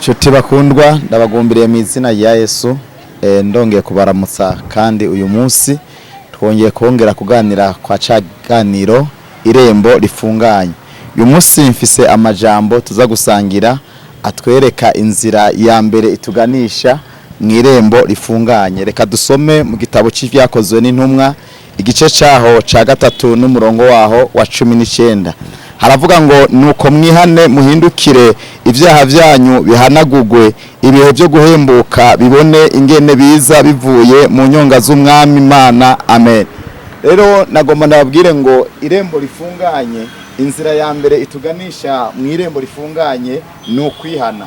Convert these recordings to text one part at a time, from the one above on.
Nshuti bakundwa ndabagumbiriye mu izina rya Yesu ndongeye kubaramutsa kandi uyu munsi twongeye kongera kuganira kwa caganiro Irembo rifunganye. Uyu munsi mfise amajambo tuza gusangira atwereka inzira ya mbere ituganisha mu Irembo rifunganye. Reka dusome mu gitabo c'ivyakozwe n'intumwa igice caho ca 3 n'umurongo waho wa 19. Haravuga ngo nuko mwihane muhindukire ivyaha vyanyu bihanagugwe ibihe byo guhembuka bibone ingene biza bivuye mu nyonga z'umwami Imana. Amen. Rero nagomba ndababwire ngo Irembo rifunganye, inzira ya mbere ituganisha mu Irembo rifunganye ni ukwihana.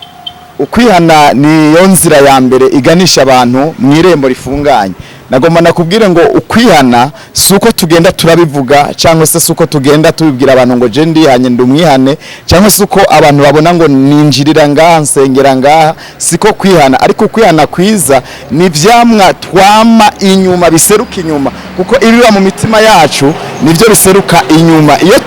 Ukwihana niyo nzira ya mbere iganisha abantu mu Irembo rifunganye. Nagomba nakubwire ngo ukwihana suko tugenda turabivuga cyangwa se suko tugenda tubibwira abantu ngo je ndihanye ndumwihane cyangwa suko abantu babona ngo ninjirira ngaha nsengera ngaha, siko kwihana. Ariko kwihana kwiza ni vyamwa twama inyuma, biseruka inyuma, kuko ibiba mu mitima yacu nivyo biseruka inyuma. Iyo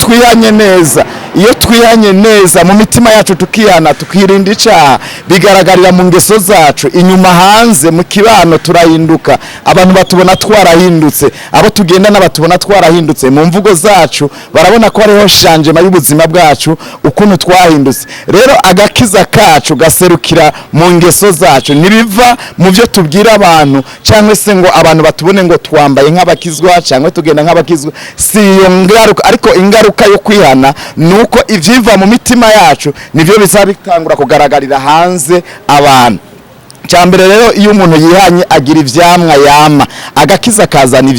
twihanye neza mu mitima yacu tukihana tukirinda icaha, bigaragarira mu ngeso zacu. Inyuma hanze mu kibano turahinduka, abantu batubona twarahindutse, abo tugenda n'abatubona twarahindutse, mu mvugo zacu barabona ko hariho changement y'ubuzima bwacu ukuntu twahindutse. Rero agakiza kacu gaserukira mu ngeso zacu, nibiva mu byo tubwira abantu cyangwa se ngo abantu batubone ngo twambaye nk'abakizwa cyangwa tugenda nk'abakizwa. Si iyo ngaruka, ariko ingaruka yo kwihana nuko ivyiva mu mitima yacu nivyo bizabitangura kugaragarira hanze abantu. Cyambere rero iyo umuntu yihanye agira ivyamwa yama, agakiza kazana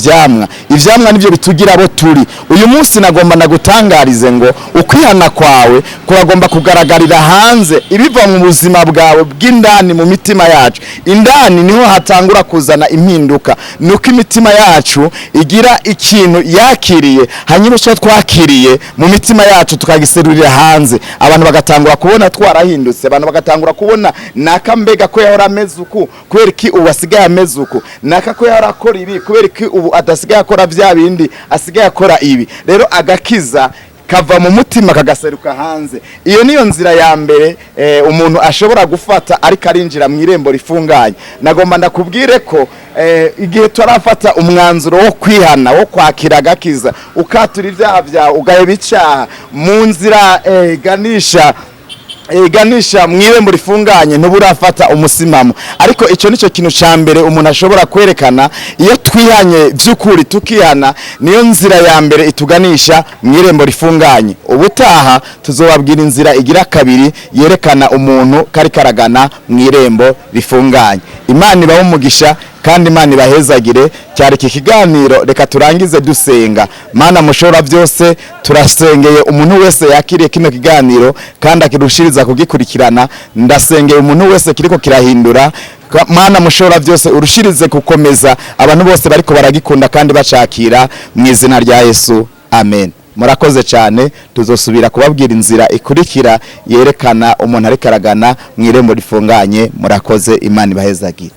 ivyamwa nivyo bitugira abo turi. Uyu munsi nagomba nagutangarize ngo ukwihana kwawe kuragomba kugaragarira hanze, ibiva mu buzima bwawe bw'indani mu mitima yacu. Indani niho hatangura kuzana impinduka, nuko imitima yacu igira ikintu yakiriye, hanyuma cyo twakiriye mu mitima yacu tukagiserurira hanze. Abantu bagatangura kubona twarahindutse, abantu bagatangura kubona nakambega ko yahora mezuku kubera ki ubu asigaye amezuku, naka ko yarakora ibi kubera ki ubu adasigaye akora vya bindi asigaye akora ibi. Rero agakiza kava mu mutima kagaseruka hanze. Iyo niyo nzira ya mbere umuntu ashobora gufata ariko arinjira mu Irembo rifunganye. Nagomba ndakubwire ko igihe turafata umwanzuro wo kwihana, wo kwakira agakiza, ukatura ivyaha vyawe ugaheba icaha mu nzira ganisha mu Irembo rifunganye, ntuburafata umusimamo. Ariko ico nico kintu ca mbere umuntu ashobora kwerekana. Iyo twihanye by'ukuri tukihana, niyo nzira ya mbere ituganisha mu Irembo rifunganye. Ubutaha tuzobabwira inzira igira kabiri yerekana umuntu kari karagana mu Irembo rifunganye. Imana ibaho umugisha kandi Imana ibahezagire. Cyari iki kiganiro, reka turangize dusenga. Mana mushobora byose, turasengeye umuntu wese yakiriye kino kiganiro kandi akirushiriza kugikurikirana. Ndasengeye umuntu wese kiriko kirahindura. Mana mushobora byose, urushirize gukomeza abantu bose bariko baragikunda kandi bacakira mu izina rya Yesu. Amen. Murakoze cyane. Tuzosubira kubabwira inzira ikurikira yerekana umuntu ari karagana mu Irembo rifunganye. Murakoze. Imana ibahezagire.